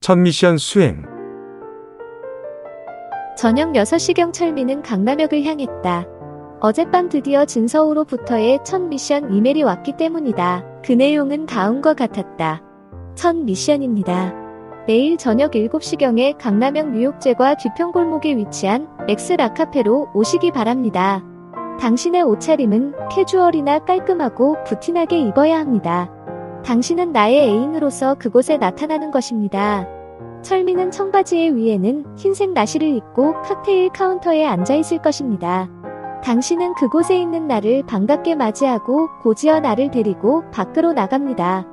첫 미션 수행. 저녁 6시경 철민은 강남역을 향했다. 어젯밤 드디어 진서우로부터의 첫 미션 이메일이 왔기 때문이다. 그 내용은 다음과 같았다. 첫 미션입니다. 내일 저녁 7시경에 강남역 뉴욕제과 뒤편골목에 위치한 엑스 라카페로 오시기 바랍니다. 당신의 옷차림은 캐주얼이나 깔끔하고 부티나게 입어야 합니다. 당신은 나의 애인으로서 그곳에 나타나는 것입니다. 철민은 청바지의 위에는 흰색 나시를 입고 칵테일 카운터에 앉아있을 것입니다. 당신은 그곳에 있는 나를 반갑게 맞이하고 고지어 나를 데리고 밖으로 나갑니다.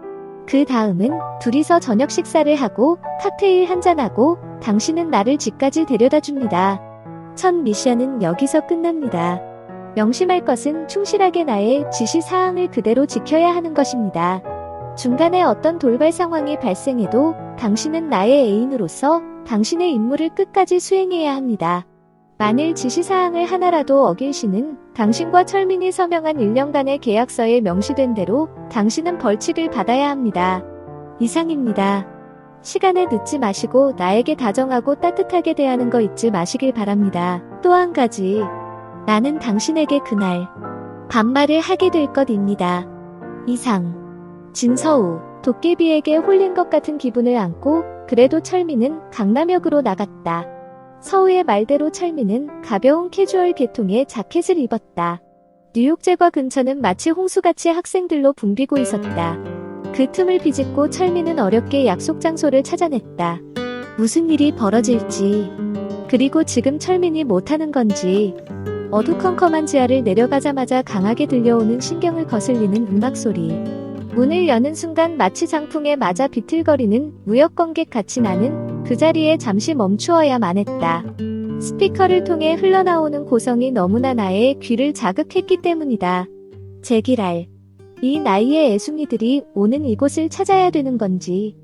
그 다음은 둘이서 저녁 식사를 하고 칵테일 한잔하고 당신은 나를 집까지 데려다 줍니다. 첫 미션은 여기서 끝납니다. 명심할 것은 충실하게 나의 지시사항을 그대로 지켜야 하는 것입니다. 중간에 어떤 돌발 상황이 발생해도 당신은 나의 애인으로서 당신의 임무를 끝까지 수행해야 합니다. 만일 지시사항을 하나라도 어길 시는 당신과 철민이 서명한 1년간의 계약서에 명시된 대로 당신은 벌칙을 받아야 합니다. 이상입니다. 시간에 늦지 마시고 나에게 다정하고 따뜻하게 대하는 거 잊지 마시길 바랍니다. 또 한 가지, 나는 당신에게 그날 반말을 하게 될 것입니다. 이상. 진서우. 도깨비에게 홀린 것 같은 기분을 안고 그래도 철민은 강남역으로 나갔다. 서우의 말대로 철민은 가벼운 캐주얼 계통의 자켓을 입었다. 뉴욕제과 근처는 마치 홍수같이 학생들로 붐비고 있었다. 그 틈을 비집고 철민은 어렵게 약속 장소를 찾아냈다. 무슨 일이 벌어질지, 그리고 지금 철민이 못하는 건지. 어두컴컴한 지하를 내려가자마자 강하게 들려오는 신경을 거슬리는 음악 소리. 문을 여는 순간 마치 장풍에 맞아 비틀거리는 무역관객 같이 나는 그 자리에 잠시 멈추어야만 했다. 스피커를 통해 흘러나오는 고성이 너무나 나의 귀를 자극했기 때문이다. 제기랄. 이 나이의 애송이들이 오는 이곳을 찾아야 되는 건지.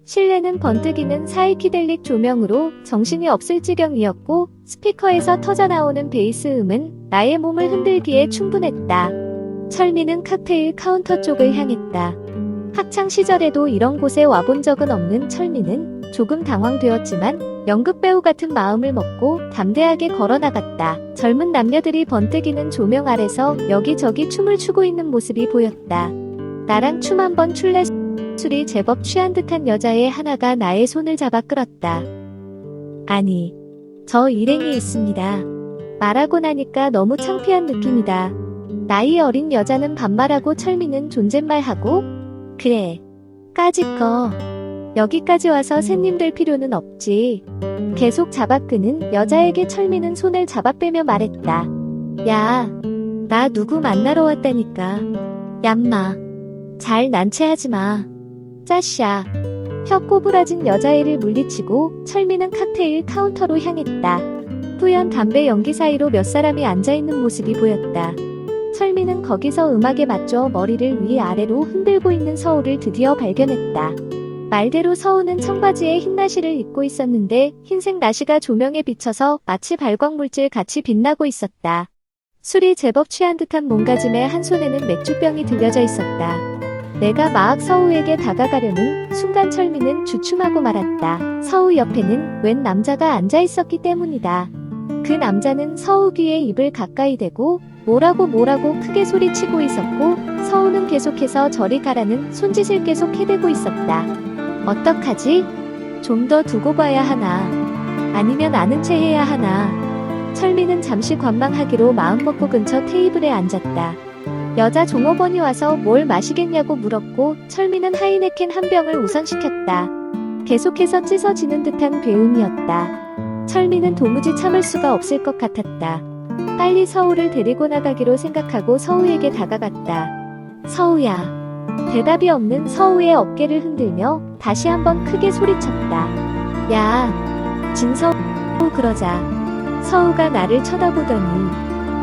실내는 번뜩이는 사이키델릭 조명으로 정신이 없을 지경이었고 스피커에서 터져나오는 베이스 음은 나의 몸을 흔들기에 충분했다. 철민은 칵테일 카운터 쪽을 향했다. 학창 시절에도 이런 곳에 와본 적은 없는 철민은 조금 당황되었지만 연극배우 같은 마음을 먹고 담대하게 걸어나갔다. 젊은 남녀들이 번뜩이는 조명 아래서 여기저기 춤을 추고 있는 모습이 보였다. 나랑 춤 한번 출래? 술이 제법 취한 듯한 여자의 하나가 나의 손을 잡아 끌었다. 아니, 저 일행이 있습니다. 말하고 나니까 너무 창피한 느낌이다. 나이 어린 여자는 반말하고 철민은 존댓말하고 그래, 까짓 거. 여기까지 와서 샌님 될 필요는 없지. 계속 잡아 끄는 여자에게 철민은 손을 잡아 빼며 말했다. 야, 나 누구 만나러 왔다니까. 얌마. 잘 난체하지 마. 짜샤. 혀 꼬부라진 여자애를 물리치고 철민은 칵테일 카운터로 향했다. 뿌연 담배 연기 사이로 몇 사람이 앉아있는 모습이 보였다. 철민은 거기서 음악에 맞춰 머리를 위아래로 흔들고 있는 서우를 드디어 발견했다. 말대로 서우는 청바지에 흰 나시를 입고 있었는데 흰색 나시가 조명에 비쳐서 마치 발광물질 같이 빛나고 있었다. 술이 제법 취한 듯한 몸가짐에 한 손에는 맥주병이 들려져 있었다. 내가 막 서우에게 다가가려는 순간 철민은 주춤하고 말았다. 서우 옆에는 웬 남자가 앉아 있었기 때문이다. 그 남자는 서우 귀에 입을 가까이 대고 뭐라고 크게 소리치고 있었고 서우는 계속해서 저리 가라는 손짓을 계속 해대고 있었다. 어떡하지? 좀 더 두고 봐야 하나? 아니면 아는 체 해야 하나? 철민은 잠시 관망하기로 마음먹고 근처 테이블에 앉았다. 여자 종업원이 와서 뭘 마시겠냐고 물었고 철민은 하이네켄 한 병을 우선 시켰다. 계속해서 찢어지는 듯한 괴음이었다. 철민은 도무지 참을 수가 없을 것 같았다. 빨리 서우를 데리고 나가기로 생각하고 서우에게 다가갔다. 서우야. 대답이 없는 서우의 어깨를 흔들며 다시 한번 크게 소리쳤다. 야, 진서우. 그러자 서우가 나를 쳐다보더니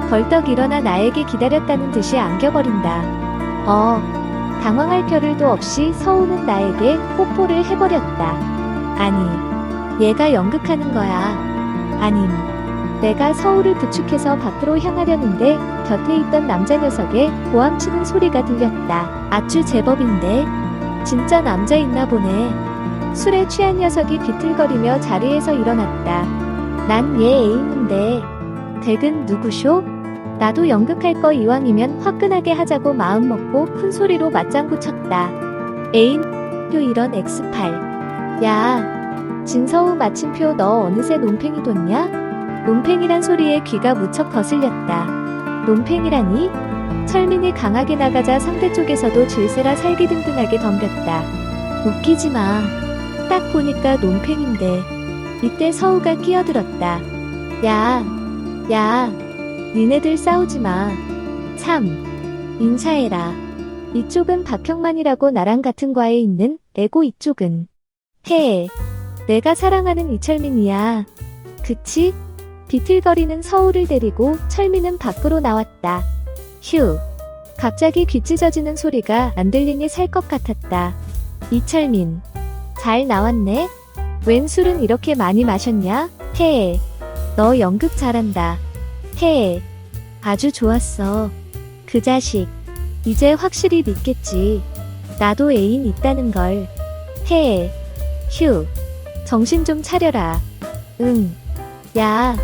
벌떡 일어나 나에게 기다렸다는 듯이 안겨버린다. 당황할 겨를도 없이 서우는 나에게 뽀뽀를 해버렸다. 아니, 얘가 연극하는 거야. 아님, 내가 서우를 부축해서 밖으로 향하려는데 곁에 있던 남자 녀석의 고함치는 소리가 들렸다. 아주 제법인데? 진짜 남자 있나 보네. 술에 취한 녀석이 비틀거리며 자리에서 일어났다. 난 얘 애인인데. 댁은 누구쇼? 나도 연극할 거 이왕이면 화끈하게 하자고 마음먹고 큰 소리로 맞장구 쳤다. 애인 표 이런 X8. 야, 진서우 마침표 너 어느새 논팽이 뒀냐? 논팽이란 소리에 귀가 무척 거슬렸다. 논팽이라니? 철민이 강하게 나가자 상대 쪽에서도 질세라 살기등등하게 덤볐다. 웃기지 마. 딱 보니까 논팽인데. 이때 서우가 끼어들었다. 야, 니네들 싸우지 마. 참, 인사해라. 이쪽은 박형만이라고 나랑 같은 과에 있는 애고 이쪽은. 내가 사랑하는 이철민이야. 그치? 비틀거리는 서우를 데리고 철민은 밖으로 나왔다. 휴. 갑자기 귀 찢어지는 소리가 안 들리니 살 것 같았다. 이철민. 잘 나왔네? 웬 술은 이렇게 많이 마셨냐? 너 연극 잘한다. 아주 좋았어. 그 자식. 이제 확실히 믿겠지. 나도 애인 있다는 걸. 휴. 정신 좀 차려라. 응. 야.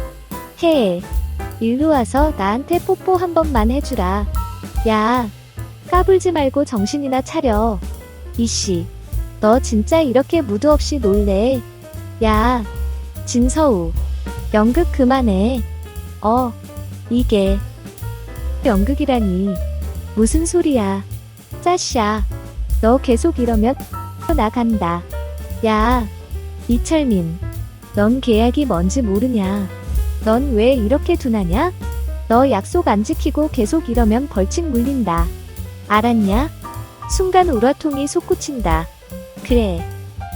일로 와서 나한테 뽀뽀 한 번만 해주라. 야. 까불지 말고 정신이나 차려. 이씨. 너 진짜 이렇게 무드 없이 놀래. 야. 진서우. 연극 그만해. 이게. 연극이라니. 무슨 소리야. 짜샤. 너 계속 이러면 나 간다. 야. 이철민. 넌 계약이 뭔지 모르냐. 넌 왜 이렇게 둔하냐? 너 약속 안 지키고 계속 이러면 벌칙 물린다. 알았냐? 순간 우라통이 솟구친다. 그래.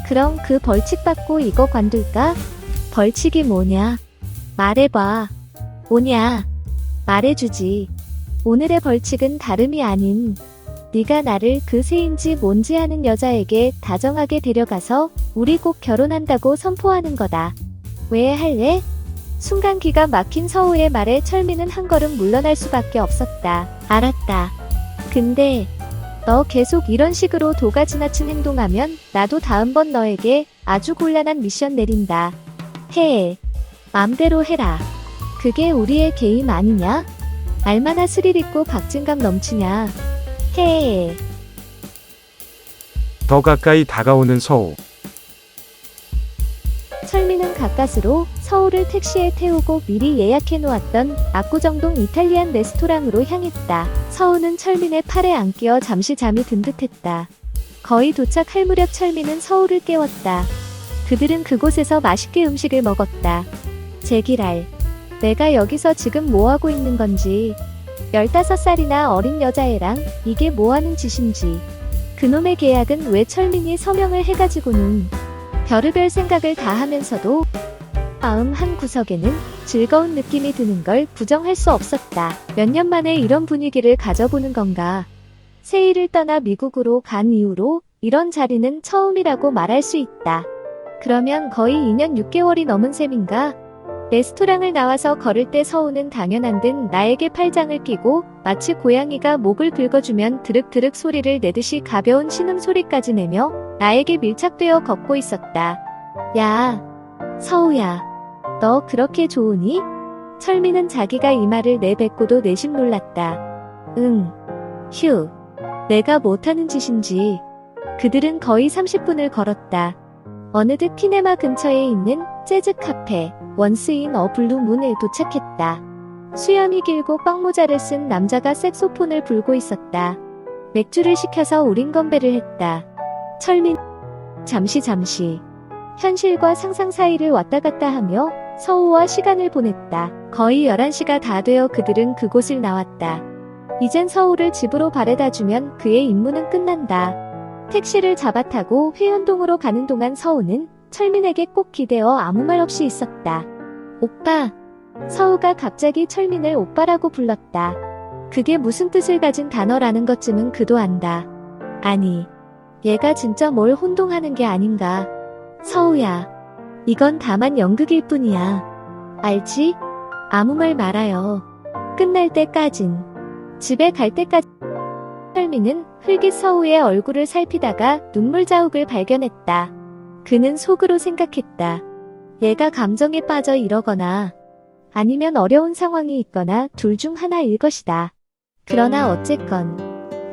그럼 그 벌칙 받고 이거 관둘까? 벌칙이 뭐냐? 말해봐. 뭐냐? 말해주지. 오늘의 벌칙은 다름이 아닌 네가 나를 그 새인지 뭔지 하는 여자에게 다정하게 데려가서 우리 꼭 결혼한다고 선포하는 거다. 왜 할래? 순간 기가 막힌 서우의 말에 철민은 한 걸음 물러날 수밖에 없었다. 알았다. 근데 너 계속 이런 식으로 도가 지나친 행동하면 나도 다음번 너에게 아주 곤란한 미션 내린다. 맘대로 해라. 그게 우리의 게임 아니냐? 얼마나 스릴 있고 박진감 넘치냐. 더 가까이 다가오는 서우. 철민은 가까스로 서우를 택시에 태우고 미리 예약해 놓았던 압구정동 이탈리안 레스토랑으로 향했다. 서우는 철민의 팔에 안 끼어 잠시 잠이 든 듯했다. 거의 도착할 무렵 철민은 서우를 깨웠다. 그들은 그곳에서 맛있게 음식을 먹었다. 제기랄. 내가 여기서 지금 뭐하고 있는 건지. 15살이나 어린 여자애랑 이게 뭐하는 짓인지. 그놈의 계약은 왜 철민이 서명을 해가지고는. 별의별 생각을 다 하면서도 마음 한 구석에는 즐거운 느낌이 드는 걸 부정할 수 없었다. 몇 년 만에 이런 분위기를 가져보는 건가. 세일을 떠나 미국으로 간 이후로 이런 자리는 처음이라고 말할 수 있다. 그러면 거의 2년 6개월이 넘은 셈인가? 레스토랑을 나와서 걸을 때 서우는 당연한 듯 나에게 팔짱을 끼고 마치 고양이가 목을 긁어주면 드륵드륵 소리를 내듯이 가벼운 신음소리까지 내며 나에게 밀착되어 걷고 있었다. 야, 서우야. 너 그렇게 좋으니? 철민은 자기가 이 말을 내뱉고도 내심 놀랐다. 휴. 내가 못하는 짓인지. 그들은 거의 30분을 걸었다. 어느덧 키네마 근처에 있는 재즈 카페 원스인 어 블루문에 도착했다. 수염이 길고 빵모자를 쓴 남자가 색소폰을 불고 있었다. 맥주를 시켜서 우린 건배를 했다. 철민. 잠시. 현실과 상상 사이를 왔다 갔다 하며 서우와 시간을 보냈다. 거의 11시가 다 되어 그들은 그곳을 나왔다. 이젠 서우를 집으로 바래다주면 그의 임무는 끝난다. 택시를 잡아타고 회원동으로 가는 동안 서우는 철민에게 꼭 기대어 아무 말 없이 있었다. 오빠. 서우가 갑자기 철민을 오빠라고 불렀다. 그게 무슨 뜻을 가진 단어라는 것쯤은 그도 안다. 아니, 얘가 진짜 뭘 혼동하는 게 아닌가. 서우야. 이건 다만 연극일 뿐이야. 알지? 아무 말 말아요. 끝날 때까진. 집에 갈 때까지. 철민은 흘깃 서우의 얼굴을 살피다가 눈물 자욱을 발견했다. 그는 속으로 생각했다. 얘가 감정에 빠져 이러거나 아니면 어려운 상황이 있거나 둘 중 하나일 것이다. 그러나 어쨌건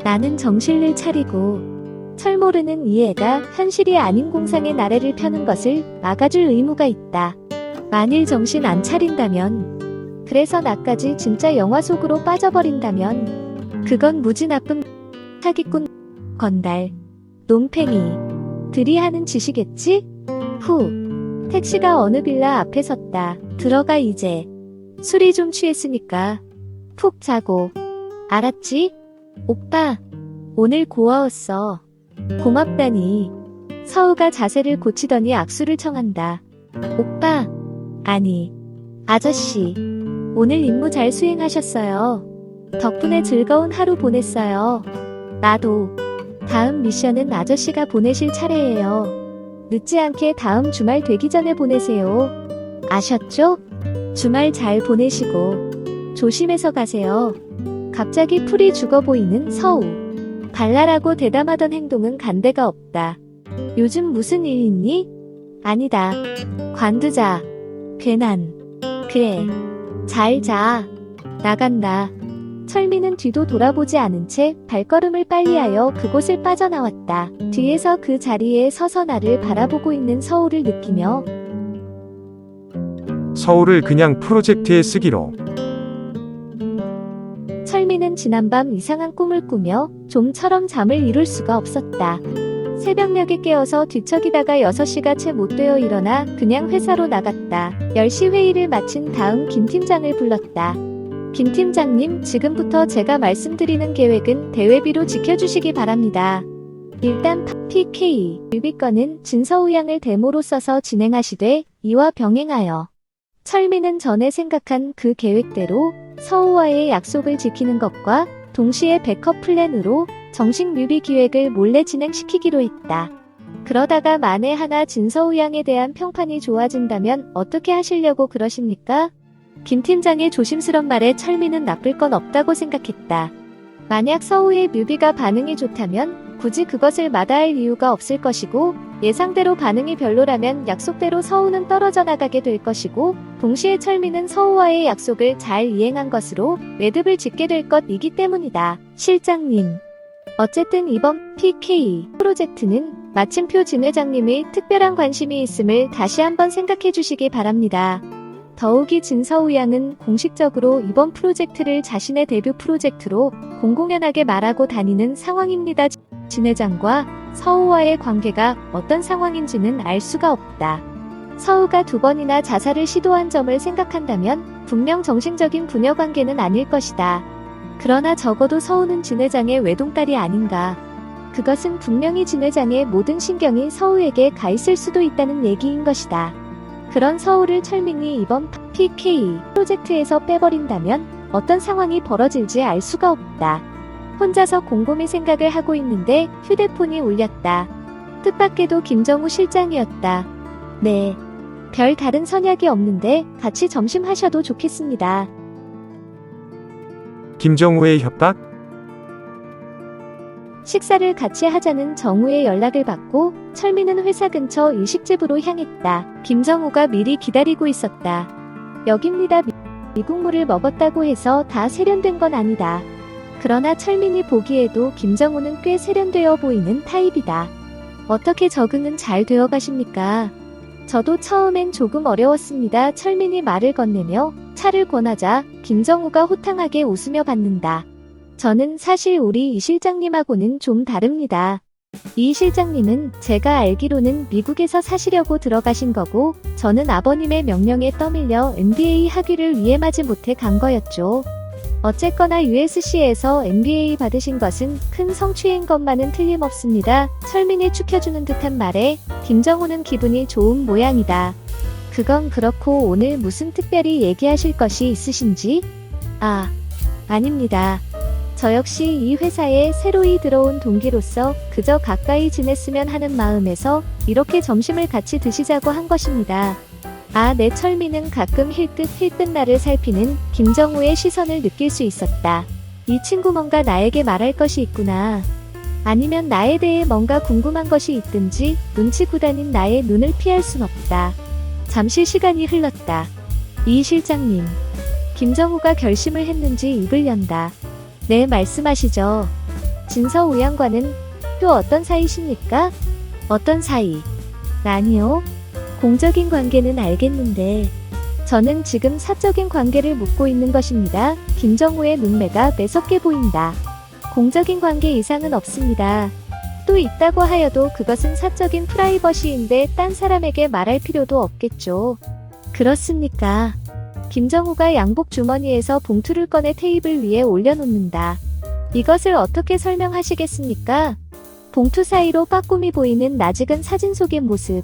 나는 정신을 차리고 철모르는 이 애가 현실이 아닌 공상의 나래를 펴는 것을 막아줄 의무가 있다. 만일 정신 안 차린다면, 그래서 나까지 진짜 영화 속으로 빠져버린다면 그건 무지 나쁜 사기꾼, 건달, 놈팽이 들이 하는 짓이겠지? 후, 택시가 어느 빌라 앞에 섰다. 들어가 이제. 술이 좀 취했으니까 푹 자고. 알았지? 오빠, 오늘 고마웠어. 고맙다니. 서우가 자세를 고치더니 악수를 청한다. 오빠, 아니, 아저씨, 오늘 임무 잘 수행하셨어요. 덕분에 즐거운 하루 보냈어요. 나도. 다음 미션은 아저씨가 보내실 차례예요. 늦지 않게 다음 주말 되기 전에 보내세요. 아셨죠? 주말 잘 보내시고 조심해서 가세요. 갑자기 풀이 죽어 보이는 서우. 발랄하고 대담하던 행동은 간데가 없다. 요즘 무슨 일 있니? 아니다. 관두자. 괜한. 그래. 잘 자. 나간다. 철민은 뒤도 돌아보지 않은 채 발걸음을 빨리하여 그곳을 빠져나왔다. 뒤에서 그 자리에 서서 나를 바라보고 있는 서우를 느끼며 서울을 그냥 프로젝트에 쓰기로. 철민은 지난밤 이상한 꿈을 꾸며 좀처럼 잠을 이룰 수가 없었다. 새벽녘에 깨어서 뒤척이다가 6시가 채 못 되어 일어나 그냥 회사로 나갔다. 10시 회의를 마친 다음 김 팀장을 불렀다. 김 팀장님, 지금부터 제가 말씀드리는 계획은 대회비로 지켜주시기 바랍니다. 일단 PK, 뮤비건은 진서우 양을 데모로 써서 진행하시되 이와 병행하여 철민은 전에 생각한 그 계획대로 서우와의 약속을 지키는 것과 동시에 백업 플랜으로 정식 뮤비 기획을 몰래 진행시키기로 했다. 그러다가 만에 하나 진서우 양에 대한 평판이 좋아진다면 어떻게 하시려고 그러십니까? 김 팀장의 조심스런 말에 철민은 나쁠 건 없다고 생각했다. 만약 서우의 뮤비가 반응이 좋다면 굳이 그것을 마다할 이유가 없을 것이고, 예상대로 반응이 별로라면 약속대로 서우는 떨어져 나가게 될 것이고, 동시에 철민은 서우와의 약속을 잘 이행한 것으로 매듭을 짓게 될 것이기 때문이다. 실장님. 어쨌든 이번 PK 프로젝트는 마침표 진 회장님의 특별한 관심이 있음을 다시 한번 생각해 주시기 바랍니다. 더욱이 진서우 양은 공식적으로 이번 프로젝트를 자신의 데뷔 프로젝트로 공공연하게 말하고 다니는 상황입니다. 진 회장과 서우와의 관계가 어떤 상황인지는 알 수가 없다. 서우가 2번이나 자살을 시도한 점을 생각한다면 분명 정신적인 부녀 관계는 아닐 것이다. 그러나 적어도 서우는 진 회장의 외동딸이 아닌가. 그것은 분명히 진 회장의 모든 신경이 서우에게 가 있을 수도 있다는 얘기인 것이다. 그런 서우를 철민이 이번 PK 프로젝트에서 빼버린다면 어떤 상황이 벌어질지 알 수가 없다. 혼자서 곰곰이 생각을 하고 있는데 휴대폰이 울렸다. 뜻밖에도 김정우 실장이었다. 네. 별 다른 선약이 없는데 같이 점심 하셔도 좋겠습니다. 김정우의 협박? 식사를 같이 하자는 정우의 연락을 받고 철민은 회사 근처 일식집으로 향했다. 김정우가 미리 기다리고 있었다. 여깁니다. 미국물을 먹었다고 해서 다 세련된 건 아니다. 그러나 철민이 보기에도 김정우는 꽤 세련되어 보이는 타입이다. 어떻게 적응은 잘 되어 가십니까? 저도 처음엔 조금 어려웠습니다. 철민이 말을 건네며 차를 권하자 김정우가 호탕하게 웃으며 받는다. 저는 사실 우리 이 실장님하고는 좀 다릅니다. 이 실장님은 제가 알기로는 미국에서 사시려고 들어가신 거고, 저는 아버님의 명령에 떠밀려 MBA 학위를 위해 마지 못해 간 거였죠. 어쨌거나 USC에서 MBA 받으신 것은 큰 성취인 것만은 틀림없습니다. 철민이 축혀주는 듯한 말에 김정우는 기분이 좋은 모양이다. 그건 그렇고 오늘 무슨 특별히 얘기하실 것이 있으신지? 아닙니다. 저 역시 이 회사에 새로이 들어온 동기로서 그저 가까이 지냈으면 하는 마음에서 이렇게 점심을 같이 드시자고 한 것입니다. 네. 철민은 가끔 힐끗 나를 살피는 김정우의 시선을 느낄 수 있었다. 이 친구 뭔가 나에게 말할 것이 있구나. 아니면 나에 대해 뭔가 궁금한 것이 있든지 눈치 구단인 나의 눈을 피할 순 없다. 잠시 시간이 흘렀다. 이 실장님. 김정우가 결심을 했는지 입을 연다. 네, 말씀하시죠. 진서우 양과는 또 어떤 사이십니까? 어떤 사이? 아니요. 공적인 관계는 알겠는데 저는 지금 사적인 관계를 묻고 있는 것입니다. 김정우의 눈매가 매섭게 보인다. 공적인 관계 이상은 없습니다. 또 있다고 하여도 그것은 사적인 프라이버시인데 딴 사람에게 말할 필요도 없겠죠. 그렇습니까? 김정우가 양복 주머니에서 봉투를 꺼내 테이블 위에 올려놓는다. 이것을 어떻게 설명하시겠습니까? 봉투 사이로 빠꿈이 보이는 낯익은 사진 속의 모습.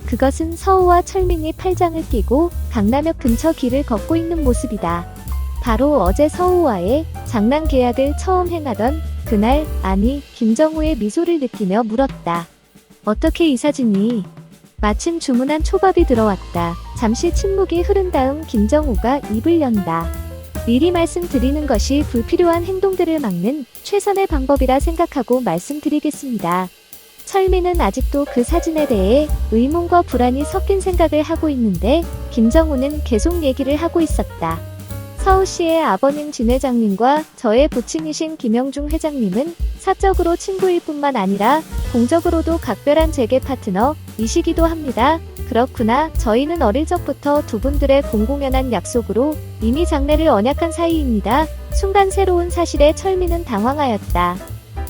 그것은 서우와 철민이 팔짱을 끼고 강남역 근처 길을 걷고 있는 모습이다. 바로 어제 서우와의 장난 계약을 처음 행하던 그날. 아니, 김정우의 미소를 느끼며 물었다. 어떻게 이 사진이? 마침 주문한 초밥이 들어왔다. 잠시 침묵이 흐른 다음 김정우가 입을 연다. 미리 말씀드리는 것이 불필요한 행동들을 막는 최선의 방법이라 생각하고 말씀드리겠습니다. 철민은 아직도 그 사진에 대해 의문과 불안이 섞인 생각을 하고 있는데 김정우는 계속 얘기를 하고 있었다. 서우씨의 아버님 진 회장님과 저의 부친이신 김영중 회장님은 사적으로 친구일 뿐만 아니라 공적으로도 각별한 재계 파트너이시기도 합니다. 그렇구나. 저희는 어릴 적부터 두 분들의 공공연한 약속으로 이미 장래를 언약한 사이입니다. 순간 새로운 사실에 철민은 당황하였다.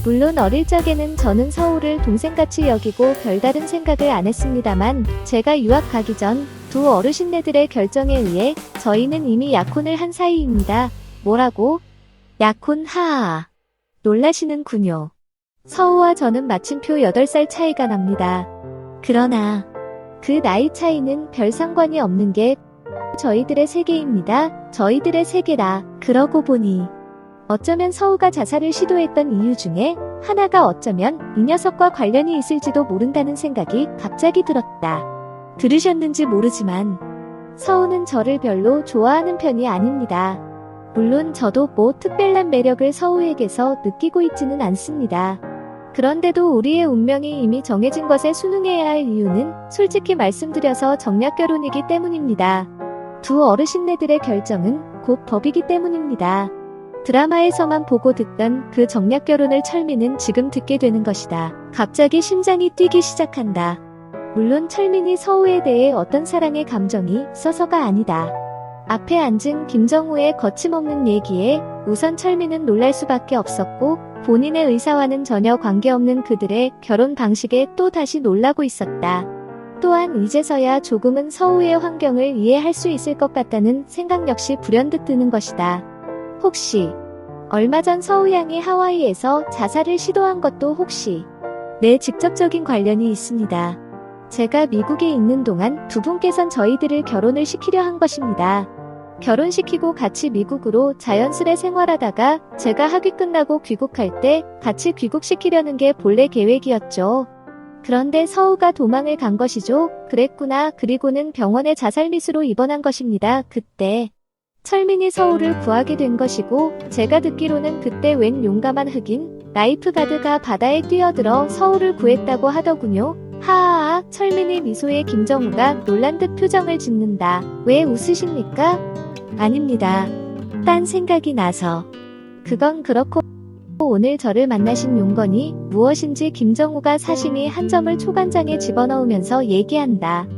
물론 어릴 적에는 저는 서우를 동생같이 여기고 별다른 생각을 안 했습니다만 제가 유학 가기 전 두 어르신네들의 결정에 의해 저희는 이미 약혼을 한 사이입니다. 뭐라고? 약혼? 하하. 놀라시는군요. 서우와 저는 마침표 8살 차이가 납니다. 그러나 그 나이 차이는 별 상관이 없는 게 저희들의 세계입니다. 저희들의 세계라. 그러고 보니 어쩌면 서우가 자살을 시도했던 이유 중에 하나가 어쩌면 이 녀석과 관련이 있을지도 모른다는 생각이 갑자기 들었다. 들으셨는지 모르지만 서우는 저를 별로 좋아하는 편이 아닙니다. 물론 저도 뭐 특별한 매력을 서우에게서 느끼고 있지는 않습니다. 그런데도 우리의 운명이 이미 정해진 것에 순응해야 할 이유는 솔직히 말씀드려서 정략결혼이기 때문입니다. 두 어르신네들의 결정은 곧 법이기 때문입니다. 드라마에서만 보고 듣던 그 정략결혼을 철민은 지금 듣게 되는 것이다. 갑자기 심장이 뛰기 시작한다. 물론 철민이 서우에 대해 어떤 사랑의 감정이 있어서가 아니다. 앞에 앉은 김정우의 거침없는 얘기에 우선 철민은 놀랄 수밖에 없었고 본인의 의사와는 전혀 관계없는 그들의 결혼 방식에 또 다시 놀라고 있었다. 또한 이제서야 조금은 서우의 환경을 이해할 수 있을 것 같다는 생각 역시 불현듯 드는 것이다. 혹시 얼마 전 서우 양이 하와이에서 자살을 시도한 것도 혹시 내 직접적인 관련이 있습니다. 제가 미국에 있는 동안 두 분께선 저희들을 결혼을 시키려 한 것입니다. 결혼시키고 같이 미국으로 자연스레 생활하다가 제가 학위 끝나고 귀국할 때 같이 귀국시키려는 게 본래 계획이었죠. 그런데 서우가 도망을 간 것이죠. 그랬구나. 그리고는 병원에 자살미수로 입원한 것입니다. 그때 철민이 서우를 구하게 된 것이고 제가 듣기로는 그때 웬 용감한 흑인 라이프가드가 바다에 뛰어들어 서우를 구했다고 하더군요. 하하하. 철민이 미소에 김정우가 놀란 듯 표정을 짓는다. 왜 웃으십니까? 아닙니다. 딴 생각이 나서. 그건 그렇고 오늘 저를 만나신 용건이 무엇인지 김정우가 사심이 한 점을 초간장에 집어넣으면서 얘기한다.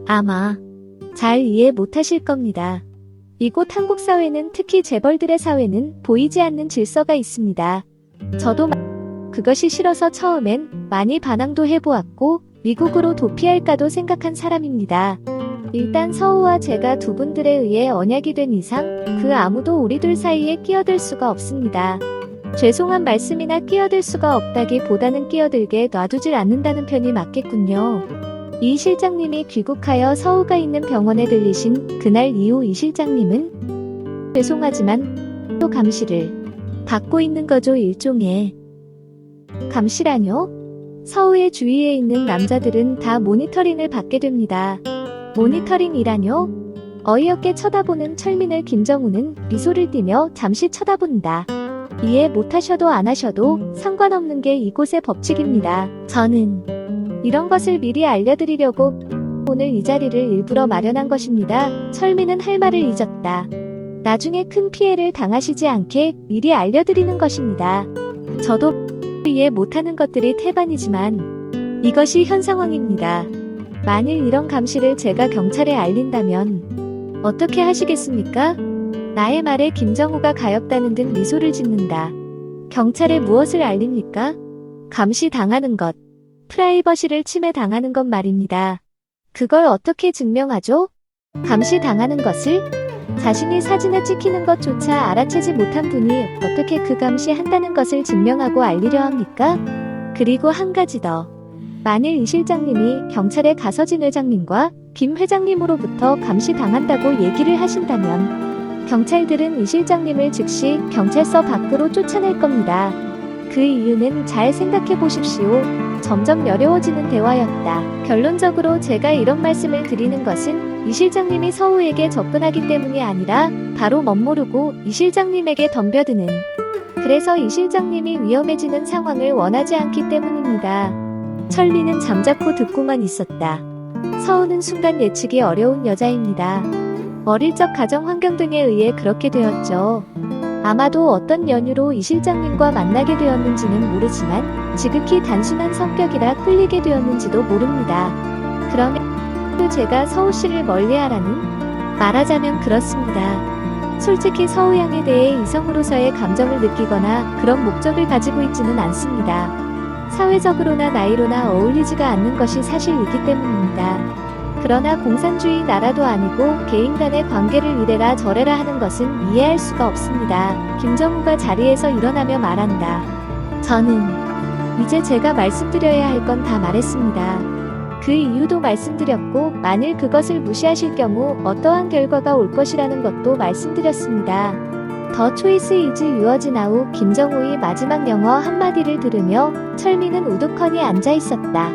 아마 잘 이해 못하실 겁니다. 이곳 한국 사회는 특히 재벌들의 사회는 보이지 않는 질서가 있습니다. 저도 그것이 싫어서 처음엔 많이 반항도 해보았고 미국으로 도피할까도 생각한 사람입니다. 일단 서우와 제가 두 분들에 의해 언약이 된 이상 그 아무도 우리 둘 사이에 끼어들 수가 없습니다. 죄송한 말씀이나 끼어들 수가 없다기보다는 끼어들게 놔두질 않는다는 편이 맞겠군요. 이 실장님이 귀국하여 서우가 있는 병원에 들리신 그날 이후 이 실장님은 죄송하지만 또 감시를 받고 있는 거죠. 일종의 감시라뇨? 서우의 주위에 있는 남자들은 다 모니터링을 받게 됩니다. 모니터링이라뇨? 어이없게 쳐다보는 철민을 김정우는 미소를 띠며 잠시 쳐다본다. 이해 못하셔도 안 하셔도 상관없는 게 이곳의 법칙입니다. 저는 이런 것을 미리 알려드리려고 오늘 이 자리를 일부러 마련한 것입니다. 철민은 할 말을 잊었다. 나중에 큰 피해를 당하시지 않게 미리 알려드리는 것입니다. 저도 이해 못하는 것들이 태반이지만 이것이 현 상황입니다. 만일 이런 감시를 제가 경찰에 알린다면 어떻게 하시겠습니까? 나의 말에 김정우가 가엾다는 듯 미소를 짓는다. 경찰에 무엇을 알립니까? 감시 당하는 것, 프라이버시를 침해당하는 것 말입니다. 그걸 어떻게 증명하죠? 감시 당하는 것을? 자신이 사진에 찍히는 것조차 알아채지 못한 분이 어떻게 그 감시한다는 것을 증명하고 알리려 합니까? 그리고 한 가지 더. 만일 이 실장님이 경찰에 가서 진 회장님과 김 회장님으로부터 감시당한다고 얘기를 하신다면 경찰들은 이 실장님을 즉시 경찰서 밖으로 쫓아낼 겁니다. 그 이유는 잘 생각해 보십시오. 점점 어려워지는 대화였다. 결론적으로 제가 이런 말씀을 드리는 것은 이 실장님이 서우에게 접근하기 때문이 아니라 바로 멋모르고 이 실장님에게 덤벼드는, 그래서 이 실장님이 위험해지는 상황을 원하지 않기 때문입니다. 철리는 잠자코 듣고만 있었다. 서우는 순간 예측이 어려운 여자입니다. 어릴 적 가정 환경 등에 의해 그렇게 되었죠. 아마도 어떤 연유로 이 실장님과 만나게 되었는지는 모르지만 지극히 단순한 성격이라 끌리게 되었는지도 모릅니다. 그러면 제가 서우 씨를 멀리하라는? 말하자면 그렇습니다. 솔직히 서우 양에 대해 이성으로서의 감정을 느끼거나 그런 목적을 가지고 있지는 않습니다. 사회적으로나 나이로나 어울리지가 않는 것이 사실이기 때문입니다. 그러나 공산주의 나라도 아니고 개인 간의 관계를 이래라 저래라 하는 것은 이해할 수가 없습니다. 김정우가 자리에서 일어나며 말한다. 저는 이제 제가 말씀드려야 할 건 다 말했습니다. 그 이유도 말씀드렸고 만일 그것을 무시하실 경우 어떠한 결과가 올 것이라는 것도 말씀드렸습니다. 더 초이스 이즈 유어즈 나우. 김정우의 마지막 영어 한마디를 들으며 철민은 우두커니 앉아 있었다.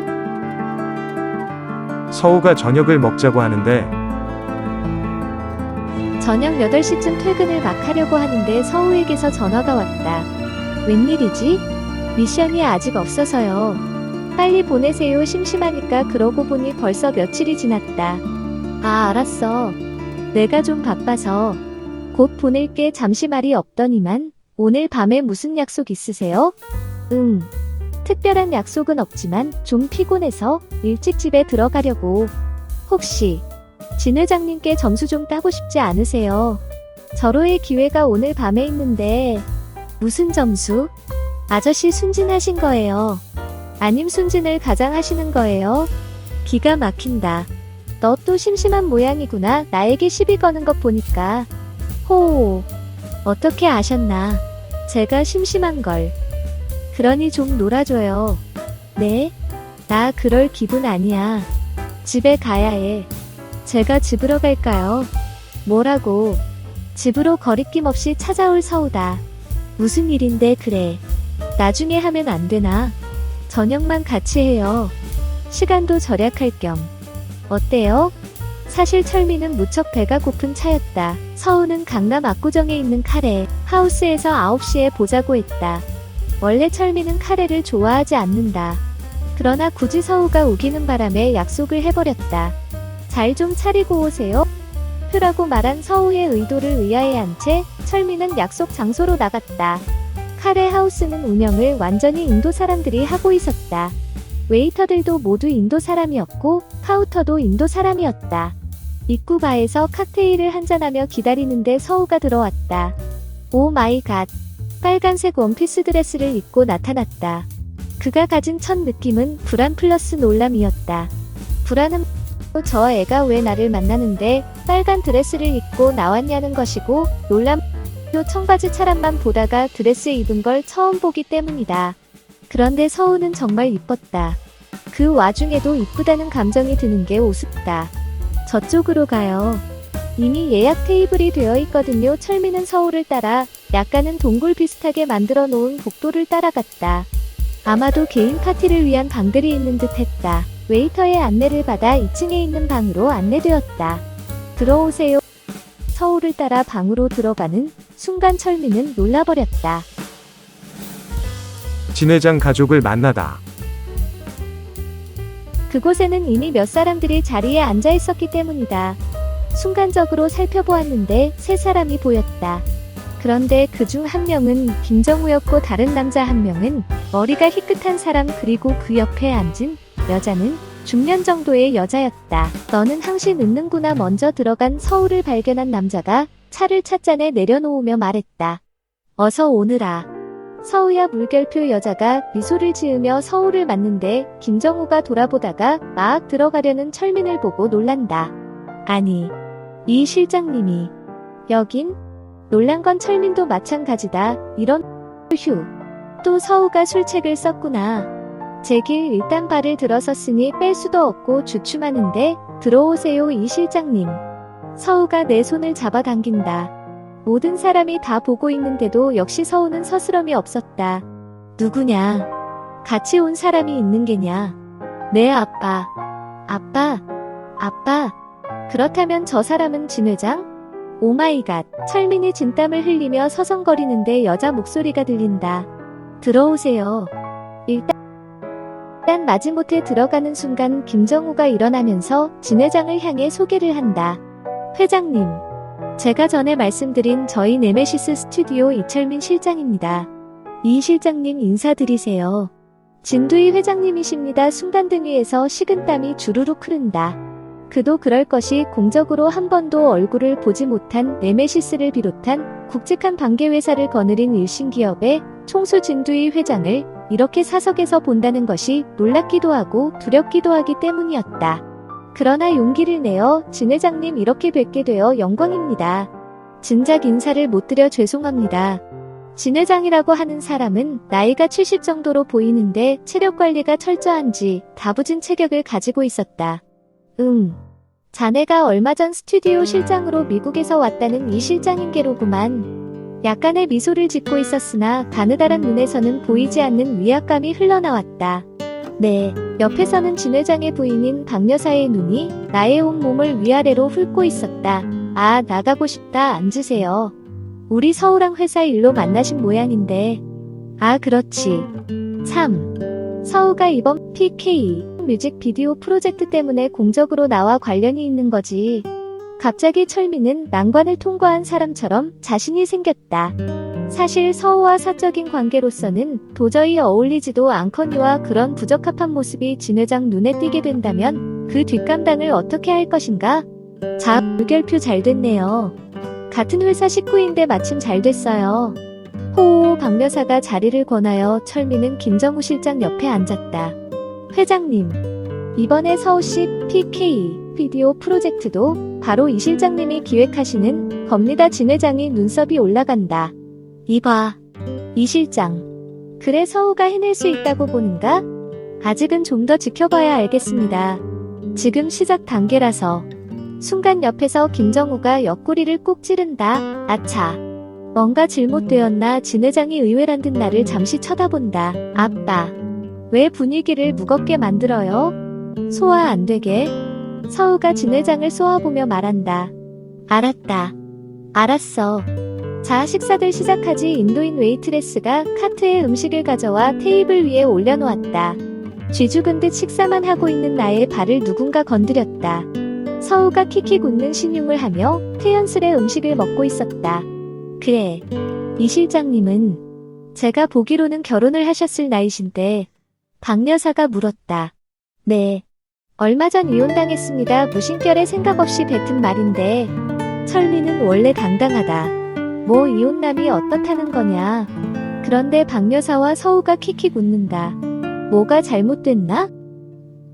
서우가 저녁을 먹자고 하는데 저녁 8시쯤 퇴근을 막 하려고 하는데 서우에게서 전화가 왔다. 웬일이지? 미션이 아직 없어서요. 빨리 보내세요. 심심하니까. 그러고 보니 벌써 며칠이 지났다. 아, 알았어. 내가 좀 바빠서. 곧 보낼게. 잠시 말이 없더니만 오늘 밤에 무슨 약속 있으세요? 응. 특별한 약속은 없지만 좀 피곤해서 일찍 집에 들어가려고. 혹시 진 회장님께 점수 좀 따고 싶지 않으세요? 절호의 기회가 오늘 밤에 있는데. 무슨 점수? 아저씨 순진하신 거예요. 아님 순진을 가장하시는 거예요? 기가 막힌다. 너 또 심심한 모양이구나. 나에게 시비 거는 것 보니까. 호호. 어떻게 아셨나? 제가 심심한 걸. 그러니 좀 놀아줘요. 네? 나 그럴 기분 아니야. 집에 가야 해. 제가 집으로 갈까요? 뭐라고? 집으로 거리낌 없이 찾아올 서우다. 무슨 일인데 그래. 나중에 하면 안 되나? 저녁만 같이 해요. 시간도 절약할 겸. 어때요? 사실 철민은 무척 배가 고픈 차였다. 서우는 강남 압구정에 있는 카레 하우스에서 9시에 보자고 했다. 원래 철민은 카레를 좋아하지 않는다. 그러나 굳이 서우가 우기는 바람에 약속을 해버렸다. 잘 좀 차리고 오세요. 표라고 말한 서우의 의도를 의아해한 채 철민은 약속 장소로 나갔다. 카레 하우스는 운영을 완전히 인도 사람들이 하고 있었다. 웨이터들도 모두 인도 사람이었고 카우터도 인도 사람이었다. 입구 바에서 칵테일을 한잔하며 기다리는데 서우가 들어왔다. 오 마이 갓. 빨간색 원피스 드레스를 입고 나타났다. 그가 가진 첫 느낌은 불안 플러스 놀람이었다. 불안은 저 애가 왜 나를 만나는데 빨간 드레스를 입고 나왔냐는 것이고, 놀람 청바지 차림만 보다가 드레스 입은 걸 처음 보기 때문이다. 그런데 서우는 정말 이뻤다. 그 와중에도 이쁘다는 감정이 드는 게 우습다. 저쪽으로 가요. 이미 예약 테이블이 되어 있거든요. 철민은 서우를 따라 약간은 동굴 비슷하게 만들어 놓은 복도를 따라갔다. 아마도 개인 파티를 위한 방들이 있는 듯 했다. 웨이터의 안내를 받아 2층에 있는 방으로 안내되었다. 들어오세요. 서우를 따라 방으로 들어가는 순간 철민은 놀라버렸다. 진 회장 가족을 만나다. 그곳에는 이미 몇 사람들이 자리에 앉아 있었기 때문이다. 순간적으로 살펴보았는데 세 사람이 보였다. 그런데 그중 한 명은 김정우였고 다른 남자 한 명은 머리가 희끗한 사람, 그리고 그 옆에 앉은 여자는 중년 정도의 여자였다. 너는 항시 늦는구나. 먼저 들어간 서울을 발견한 남자가 차를 찻잔에 내려놓으며 말했다. 어서 오느라. 서우야. 물결표. 여자가 미소를 지으며 서우를 맞는데 김정우가 돌아보다가 막 들어가려는 철민을 보고 놀란다. 아니, 이 실장님이 여긴? 놀란 건 철민도 마찬가지다. 이런 휴. 또 서우가 술책을 썼구나. 제길 일단 발을 들어섰으니 뺄 수도 없고 주춤하는데 들어오세요 이 실장님. 서우가 내 손을 잡아당긴다. 모든 사람이 다 보고 있는데도 역시 서우는 서스럼이 없었다. 누구냐? 같이 온 사람이 있는 게냐? 내 아빠. 아빠? 아빠? 그렇다면 저 사람은 진 회장? 오마이갓. 철민이 진땀을 흘리며 서성거리는데 여자 목소리가 들린다. 들어오세요. 일단 마지못해 들어가는 순간 김정우가 일어나면서 진 회장을 향해 소개를 한다. 회장님, 제가 전에 말씀드린 저희 네메시스 스튜디오 이철민 실장입니다. 이 실장님 인사드리세요. 진두희 회장님이십니다. 순간 등 위에서 식은땀이 주르륵 흐른다. 그도 그럴 것이 공적으로 한 번도 얼굴을 보지 못한 네메시스를 비롯한 굵직한 반개회사를 거느린 일신기업의 총수 진두희 회장을 이렇게 사석에서 본다는 것이 놀랍기도 하고 두렵기도 하기 때문이었다. 그러나 용기를 내어 진 회장님 이렇게 뵙게 되어 영광입니다. 진작 인사를 못 드려 죄송합니다. 진 회장이라고 하는 사람은 나이가 70 정도로 보이는데 체력 관리가 철저한지 다부진 체격을 가지고 있었다. 자네가 얼마 전 스튜디오 실장으로 미국에서 왔다는 이 실장인 게로구만. 약간의 미소를 짓고 있었으나 가느다란 눈에서는 보이지 않는 위압감이 흘러나왔다. 네, 옆에서는 진 회장의 부인인 박 여사의 눈이 나의 온몸을 위아래로 훑고 있었다. 아, 나가고 싶다. 앉으세요. 우리 서우랑 회사 일로 만나신 모양인데. 아, 그렇지. 참. 서우가 이번 PK 뮤직비디오 프로젝트 때문에 공적으로 나와 관련이 있는 거지. 갑자기 철민은 난관을 통과한 사람처럼 자신이 생겼다. 사실 서우와 사적인 관계로서는 도저히 어울리지도 않거니와 그런 부적합한 모습이 진 회장 눈에 띄게 된다면 그 뒷감당을 어떻게 할 것인가? 자, 물결표 잘 됐네요. 같은 회사 식구인데 마침 잘 됐어요. 호호. 박 여사가 자리를 권하여 철민은 김정우 실장 옆에 앉았다. 회장님, 이번에 서울시 PK 비디오 프로젝트도 바로 이 실장님이 기획하시는 겁니다. 진 회장이 눈썹이 올라간다. 이봐, 이 실장. 그래, 서우가 해낼 수 있다고 보는가? 아직은 좀 더 지켜봐야 알겠습니다. 지금 시작 단계라서. 순간 옆에서 김정우가 옆구리를 꾹 찌른다. 아차. 뭔가 잘못되었나? 진 회장이 의외란 듯 나를 잠시 쳐다본다. 아빠. 왜 분위기를 무겁게 만들어요? 소화 안 되게? 서우가 진 회장을 쏘아보며 말한다. 알았다. 알았어. 자, 식사들 시작하지. 인도인 웨이트레스가 카트에 음식을 가져와 테이블 위에 올려놓았다. 쥐죽은 듯 식사만 하고 있는 나의 발을 누군가 건드렸다. 서우가 킥킥 웃는 신용을 하며 태연스레 음식을 먹고 있었다. 그래, 이 실장님은 제가 보기로는 결혼을 하셨을 나이신데. 박 여사가 물었다. 네. 얼마 전 이혼당했습니다. 무심결에 생각 없이 뱉은 말인데. 철민은 원래 당당하다. 뭐 이혼남이 어떻다는 거냐. 그런데 박 여사와 서우가 킥킥 웃는다. 뭐가 잘못됐나?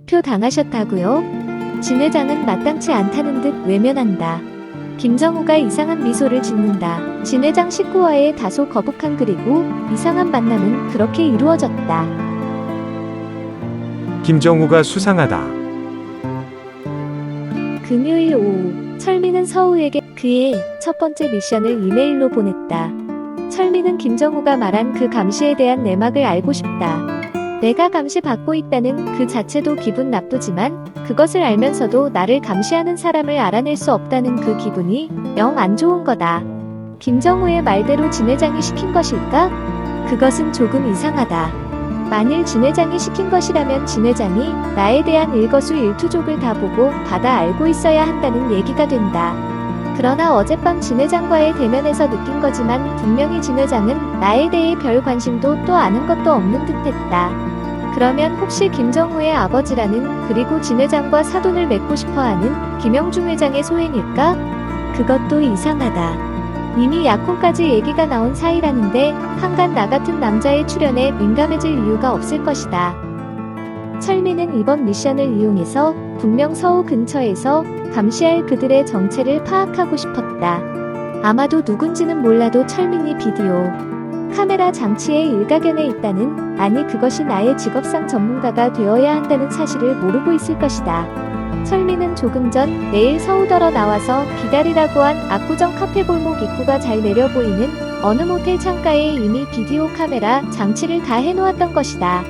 표 당하셨다고요? 진 회장은 마땅치 않다는 듯 외면한다. 김정우가 이상한 미소를 짓는다. 진 회장 식구와의 다소 거북한 그리고 이상한 만남은 그렇게 이루어졌다. 김정우가 수상하다. 금요일 오후, 철민은 서우에게 그의 첫 번째 미션을 이메일로 보냈다. 철민은 김정우가 말한 그 감시에 대한 내막을 알고 싶다. 내가 감시받고 있다는 그 자체도 기분 나쁘지만 그것을 알면서도 나를 감시하는 사람을 알아낼 수 없다는 그 기분이 영 안 좋은 거다. 김정우의 말대로 진 회장이 시킨 것일까? 그것은 조금 이상하다. 만일 진 회장이 시킨 것이라면 진 회장이 나에 대한 일거수일투족을 다 보고 받아 알고 있어야 한다는 얘기가 된다. 그러나 어젯밤 진 회장과의 대면에서 느낀 거지만 분명히 진 회장은 나에 대해 별 관심도 또 아는 것도 없는 듯했다. 그러면 혹시 김정우의 아버지라는 그리고 진 회장과 사돈을 맺고 싶어하는 김영중 회장의 소행일까? 그것도 이상하다. 이미 약혼까지 얘기가 나온 사이라는데 한간 나 같은 남자의 출연에 민감해질 이유가 없을 것이다. 철민은 이번 미션을 이용해서 분명 서우 근처에서 감시할 그들의 정체를 파악하고 싶었다. 아마도 누군지는 몰라도 철민이 비디오 카메라 장치의 일가견에 있다는, 아니 그것이 나의 직업상 전문가가 되어야 한다는 사실을 모르고 있을 것이다. 철민은 조금 전 내일 서우더러 나와서 기다리라고 한 압구정 카페 골목 입구가 잘 내려 보이는 어느 모텔 창가에 이미 비디오 카메라 장치를 다 해놓았던 것이다.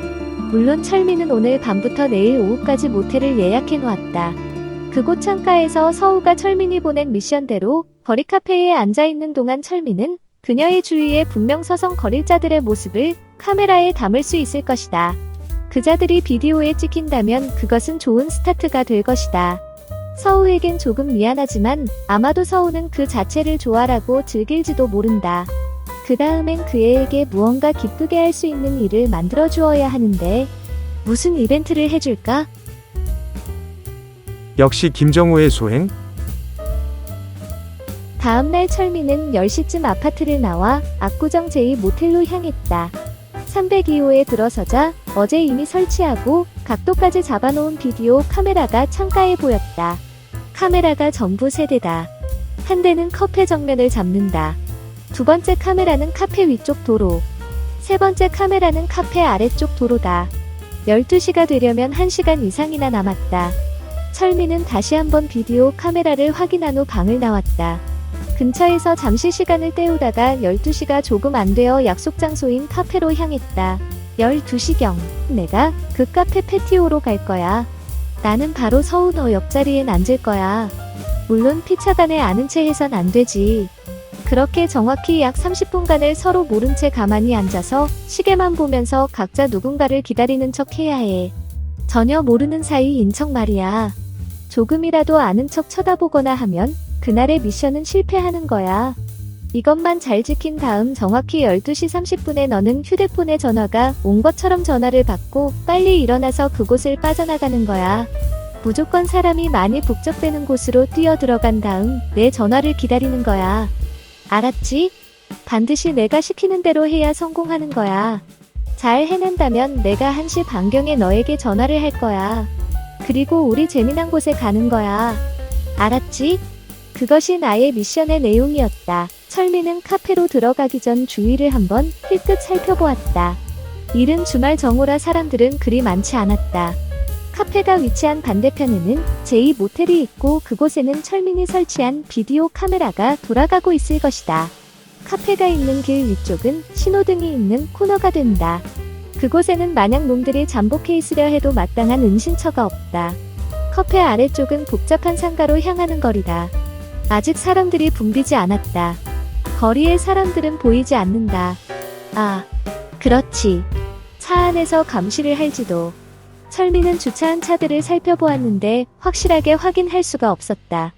물론 철민은 오늘 밤부터 내일 오후까지 모텔을 예약해 놓았다. 그곳 창가에서 서우가 철민이 보낸 미션대로 거리 카페에 앉아있는 동안 철민은 그녀의 주위에 분명 서성거릴 자들의 모습을 카메라에 담을 수 있을 것이다. 그 자들이 비디오에 찍힌다면 그것은 좋은 스타트가 될 것이다. 서우에겐 조금 미안하지만 아마도 서우는 그 자체를 좋아라고 즐길지도 모른다. 그 다음엔 그 애에게 무언가 기쁘게 할 수 있는 일을 만들어 주어야 하는데 무슨 이벤트를 해줄까? 역시 김정우의 소행? 다음날 철민은 10시쯤 아파트를 나와 압구정 제2 모텔로 향했다. 302호에 들어서자 어제 이미 설치하고 각도까지 잡아놓은 비디오 카메라가 창가에 보였다. 카메라가 전부 3대다. 한 대는 카페 정면을 잡는다. 두 번째 카메라는 카페 위쪽 도로. 세 번째 카메라는 카페 아래쪽 도로다. 12시가 되려면 1시간 이상이나 남았다. 철민은 다시 한번 비디오 카메라를 확인한 후 방을 나왔다. 근처에서 잠시 시간을 때우다가 12시가 조금 안 되어 약속 장소인 카페로 향했다. 12시경, 내가 그 카페 패티오로 갈 거야. 나는 바로 서우 너 옆자리엔 앉을 거야. 물론 피차간에 아는 채 해선 안 되지. 그렇게 정확히 약 30분간을 서로 모른 채 가만히 앉아서 시계만 보면서 각자 누군가를 기다리는 척 해야 해. 전혀 모르는 사이인 척 말이야. 조금이라도 아는 척 쳐다보거나 하면 그날의 미션은 실패하는 거야. 이것만 잘 지킨 다음 정확히 12시 30분에 너는 휴대폰에 전화가 온 것처럼 전화를 받고 빨리 일어나서 그곳을 빠져나가는 거야. 무조건 사람이 많이 북적대는 곳으로 뛰어 들어간 다음 내 전화를 기다리는 거야. 알았지? 반드시 내가 시키는 대로 해야 성공하는 거야. 잘 해낸다면 내가 1시 반경에 너에게 전화를 할 거야. 그리고 우리 재미난 곳에 가는 거야. 알았지? 그것이 나의 미션의 내용이었다. 철민은 카페로 들어가기 전 주위를 한번 힐끗 살펴보았다. 이른 주말 정오라 사람들은 그리 많지 않았다. 카페가 위치한 반대편에는 제2 모텔이 있고 그곳에는 철민이 설치한 비디오 카메라가 돌아가고 있을 것이다. 카페가 있는 길 위쪽은 신호등이 있는 코너가 된다. 그곳에는 만약 놈들이 잠복해 있으려 해도 마땅한 은신처가 없다. 카페 아래쪽은 복잡한 상가로 향하는 거리다. 아직 사람들이 붐비지 않았다. 거리에 사람들은 보이지 않는다. 아, 그렇지. 차 안에서 감시를 할지도. 철민은 주차한 차들을 살펴보았는데 확실하게 확인할 수가 없었다.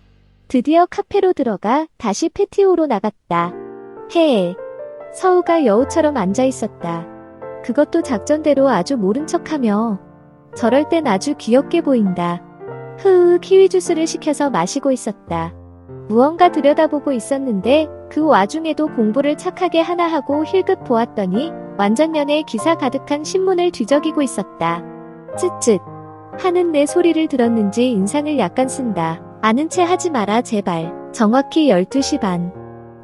드디어 카페로 들어가 다시 패티오로 나갔다. 헤. 서우가 여우처럼 앉아 있었다. 그것도 작전대로 아주 모른 척하며. 저럴 땐 아주 귀엽게 보인다. 키위 주스를 시켜서 마시고 있었다. 무언가 들여다보고 있었는데 그 와중에도 공부를 착하게 하나 하고 힐끗 보았더니 완전연애 기사 가득한 신문을 뒤적이고 있었다. 쯧쯧 하는 내 소리를 들었는지 인상을 약간 쓴다. 아는 채 하지 마라 제발. 정확히 12시 반.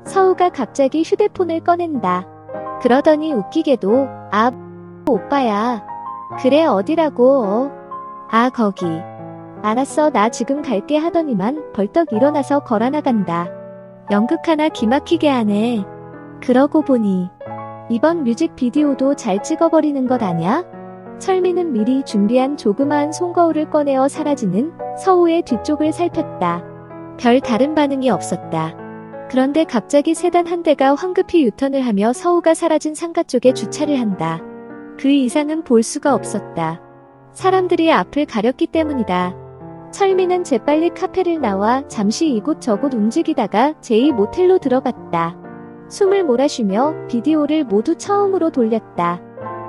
서우가 갑자기 휴대폰을 꺼낸다. 그러더니 웃기게도 아 오빠야. 그래 어디라고 아 거기. 알았어 나 지금 갈게 하더니만 벌떡 일어나서 걸어나간다. 연극 하나 기막히게 하네. 그러고 보니 이번 뮤직비디오도 잘 찍어버리는 것 아냐? 철민은 미리 준비한 조그마한 손거울을 꺼내어 사라지는 서우의 뒤쪽을 살폈다. 별 다른 반응이 없었다. 그런데 갑자기 세단 한 대가 황급히 유턴을 하며 서우가 사라진 상가 쪽에 주차를 한다. 그 이상은 볼 수가 없었다. 사람들이 앞을 가렸기 때문이다. 철민은 재빨리 카페를 나와 잠시 이곳저곳 움직이다가 제2모텔로 들어갔다. 숨을 몰아쉬며 비디오를 모두 처음으로 돌렸다.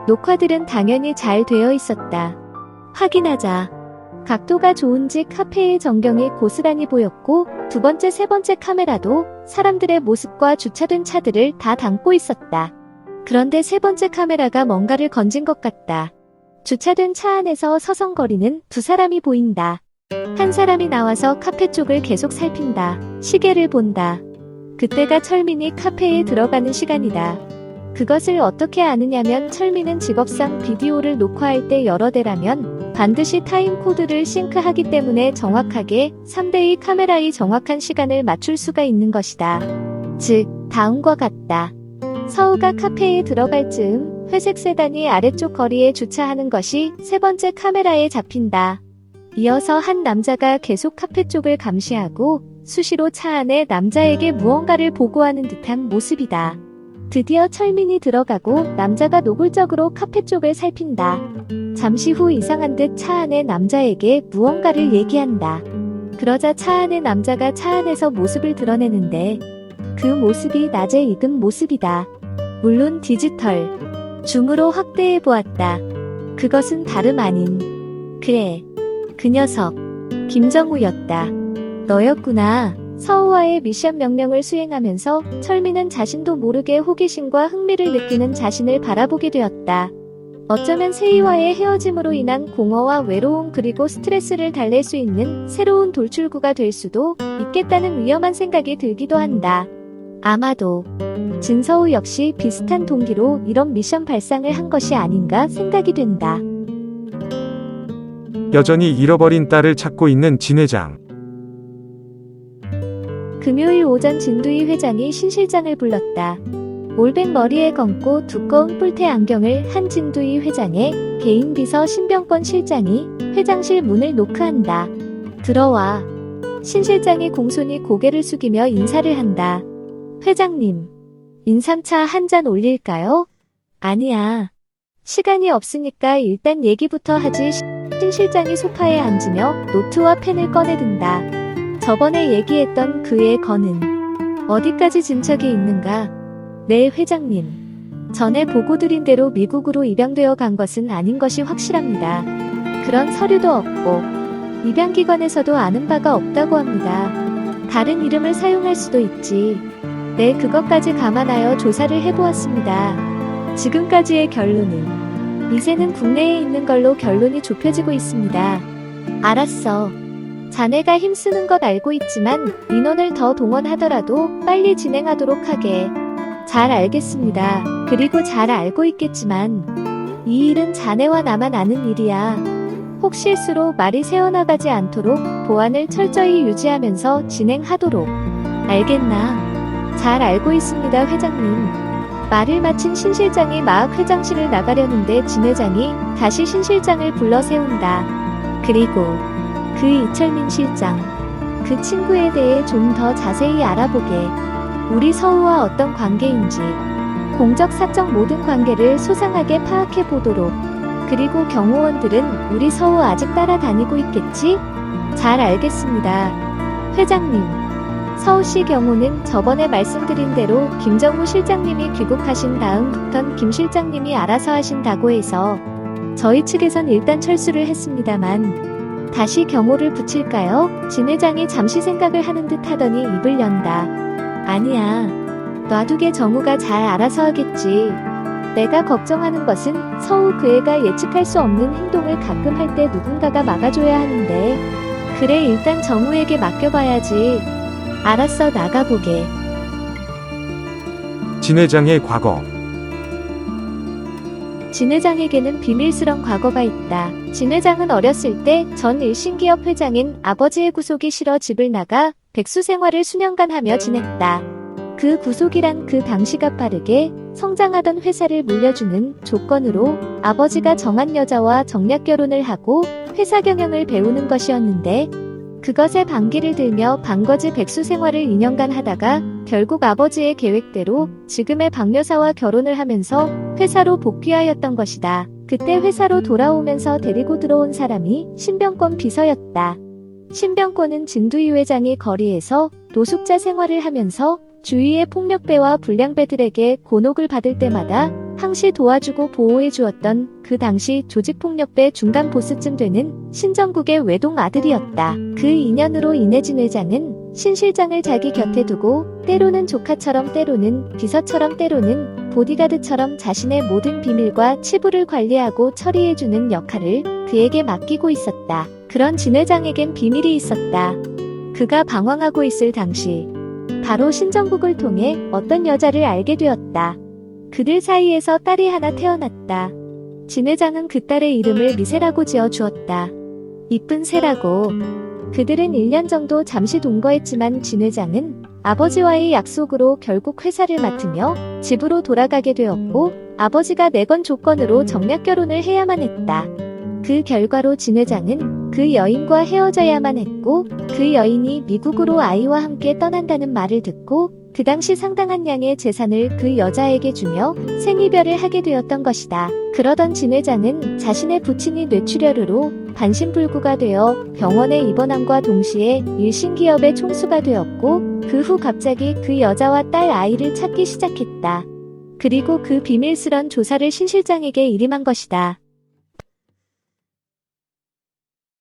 녹화들은 당연히 잘 되어 있었다. 확인하자. 각도가 좋은지 카페의 전경이 고스란히 보였고 두 번째, 세 번째 카메라도 사람들의 모습과 주차된 차들을 다 담고 있었다. 그런데 세 번째 카메라가 뭔가를 건진 것 같다. 주차된 차 안에서 서성거리는 두 사람이 보인다. 한 사람이 나와서 카페 쪽을 계속 살핀다. 시계를 본다. 그때가 철민이 카페에 들어가는 시간이다. 그것을 어떻게 아느냐면 철민은 직업상 비디오를 녹화할 때 여러 대라면 반드시 타임 코드를 싱크하기 때문에 정확하게 3대의 카메라의 정확한 시간을 맞출 수가 있는 것이다. 즉, 다음과 같다. 서우가 카페에 들어갈 즈음 회색 세단이 아래쪽 거리에 주차하는 것이 세 번째 카메라에 잡힌다. 이어서 한 남자가 계속 카페 쪽을 감시하고 수시로 차 안에 남자에게 무언가를 보고하는 듯한 모습이다. 드디어 철민이 들어가고 남자가 노골적으로 카페 쪽을 살핀다. 잠시 후 이상한 듯 차 안에 남자에게 무언가를 얘기한다. 그러자 차 안의 남자가 차 안에서 모습을 드러내는데 그 모습이 낮에 익은 모습이다. 물론 디지털 줌으로 확대해 보았다. 그것은 다름 아닌 그래, 그 녀석 김정우였다. 너였구나. 서우와의 미션 명령을 수행하면서 철민은 자신도 모르게 호기심과 흥미를 느끼는 자신을 바라보게 되었다. 어쩌면 세희와의 헤어짐으로 인한 공허와 외로움 그리고 스트레스를 달랠 수 있는 새로운 돌출구가 될 수도 있겠다는 위험한 생각이 들기도 한다. 아마도 진서우 역시 비슷한 동기로 이런 미션 발상을 한 것이 아닌가 생각이 된다. 여전히 잃어버린 딸을 찾고 있는 진 회장. 금요일 오전 진두희 회장이 신 실장을 불렀다. 올백 머리에 검고 두꺼운 뿔테 안경을 한 진두희 회장의 개인 비서 신병권 실장이 회장실 문을 노크한다. 들어와. 신 실장이 공손히 고개를 숙이며 인사를 한다. 회장님, 인삼차 한 잔 올릴까요? 아니야. 시간이 없으니까 일단 얘기부터 하지. 신 실장이 소파에 앉으며 노트와 펜을 꺼내든다. 저번에 얘기했던 그의 건은 어디까지 진척이 있는가? 네, 회장님. 전에 보고드린 대로 미국으로 입양되어 간 것은 아닌 것이 확실합니다. 그런 서류도 없고 입양기관에서도 아는 바가 없다고 합니다. 다른 이름을 사용할 수도 있지. 네, 그것까지 감안하여 조사를 해보았습니다. 지금까지의 결론은 미세는 국내에 있는 걸로 결론이 좁혀지고 있습니다. 알았어. 자네가 힘쓰는 것 알고 있지만 인원을 더 동원하더라도 빨리 진행하도록 하게. 잘 알겠습니다. 그리고 잘 알고 있겠지만 이 일은 자네와 나만 아는 일이야. 혹 실수로 말이 새어나가지 않도록 보안을 철저히 유지하면서 진행하도록. 알겠나? 잘 알고 있습니다, 회장님. 말을 마친 신 실장이 막 회장실을 나가려는데 진 회장이 다시 신 실장을 불러 세운다. 그리고 그 이철민 실장, 그 친구에 대해 좀 더 자세히 알아보게. 우리 서우와 어떤 관계인지, 공적 사적 모든 관계를 소상하게 파악해 보도록. 그리고 경호원들은 우리 서우 아직 따라다니고 있겠지? 잘 알겠습니다. 회장님, 서우시 경우는 저번에 말씀드린 대로 김정우 실장님이 귀국하신 다음부턴 김 실장님이 알아서 하신다고 해서 저희 측에선 일단 철수를 했습니다만 다시 경호를 붙일까요? 진 회장이 잠시 생각을 하는 듯 하더니 입을 연다. 아니야. 놔두게 정우가 잘 알아서 하겠지. 내가 걱정하는 것은 서우 그 애가 예측할 수 없는 행동을 가끔 할 때 누군가가 막아줘야 하는데. 그래, 일단 정우에게 맡겨봐야지. 알았어, 나가보게. 진 회장의 과거. 진 회장에게는 비밀스런 과거가 있다. 진 회장은 어렸을 때 전 일신기업 회장인 아버지의 구속이 싫어 집을 나가 백수 생활을 수년간 하며 지냈다. 그 구속이란 그 당시가 빠르게 성장하던 회사를 물려주는 조건으로 아버지가 정한 여자와 정략 결혼을 하고 회사 경영을 배우는 것이었는데 그것에 반기를 들며 반거지 백수 생활을 2년간 하다가 결국 아버지의 계획대로 지금의 박 여사와 결혼을 하면서 회사로 복귀하였던 것이다. 그때 회사로 돌아오면서 데리고 들어온 사람이 신병권 비서였다. 신병권은 진두이 회장이 거리에서 노숙자 생활을 하면서 주위의 폭력배와 불량배들에게 곤혹을 받을 때마다 항시 도와주고 보호해 주었던 그 당시 조직폭력배 중간 보스쯤 되는 신정국의 외동 아들이었다. 그 인연으로 인해 진 회장은 신 실장을 자기 곁에 두고 때로는 조카처럼 때로는 비서처럼 때로는 보디가드처럼 자신의 모든 비밀과 치부를 관리하고 처리해주는 역할을 그에게 맡기고 있었다. 그런 진 회장에겐 비밀이 있었다. 그가 방황하고 있을 당시 바로 신정국을 통해 어떤 여자를 알게 되었다. 그들 사이에서 딸이 하나 태어났다. 진 회장은 그 딸의 이름을 미세라고 지어 주었다. 이쁜 새라고. 그들은 1년 정도 잠시 동거했지만 진 회장은 아버지와의 약속으로 결국 회사를 맡으며 집으로 돌아가게 되었고 아버지가 내건 조건으로 정략 결혼을 해야만 했다. 그 결과로 진 회장은 그 여인과 헤어져야만 했고 그 여인이 미국으로 아이와 함께 떠난다는 말을 듣고 그 당시 상당한 양의 재산을 그 여자에게 주며 생이별을 하게 되었던 것이다. 그러던 진 회장은 자신의 부친이 뇌출혈으로 반신불구가 되어 병원에 입원함과 동시에 일신기업의 총수가 되었고 그 후 갑자기 그 여자와 딸 아이를 찾기 시작했다. 그리고 그 비밀스런 조사를 신 실장에게 일임한 것이다.